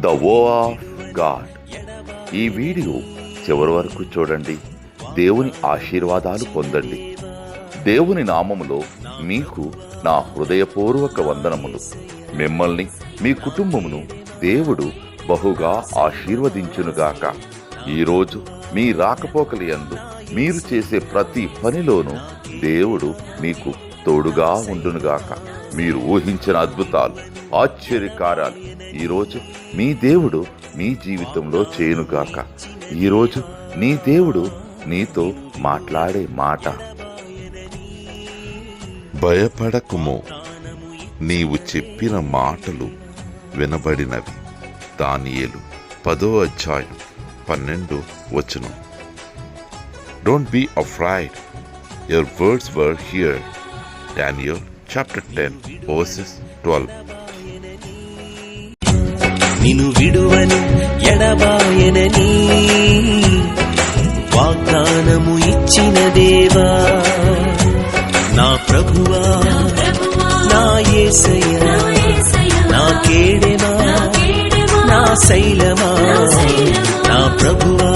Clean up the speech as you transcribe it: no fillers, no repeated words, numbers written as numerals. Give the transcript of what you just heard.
The వో of God. ఈ video చివరి వరకు చూడండి. దేవుని ఆశీర్వాదాలు పొందండి. దేవుని నామములో మీకు నా హృదయపూర్వక వందనములు. మిమ్మల్ని మీ కుటుంబమును దేవుడు బహుగా ఆశీర్వదించునుగాక. ఈరోజు మీ రాకపోకలి యందు మీరు చేసే ప్రతి పనిలోనూ దేవుడు మీకు తోడుగా ఉండునుగాక. మీరు ఊహించిన అద్భుతాలు, ఆశ్చర్యకార్యాలు ఈరోజు మీ దేవుడు మీ జీవితంలో చేయునుగాక. ఈరోజు నీ దేవుడు నీతో మాట్లాడే మాట, భయపడకుము, నీవు చెప్పిన మాటలు వినబడినవి. దానియేలు 10వ అధ్యాయం 12వ వచనం. Don't be afraid, your words were heard. Daniel chapter 10 verses 12. నిను విడువను ఎడబాయనని వాగ్దానము ఇచ్చిన దేవా, నా ప్రభువా, నా యేసయ్యా, నా కేడెమా, నా శైలమా, నా ప్రభువా,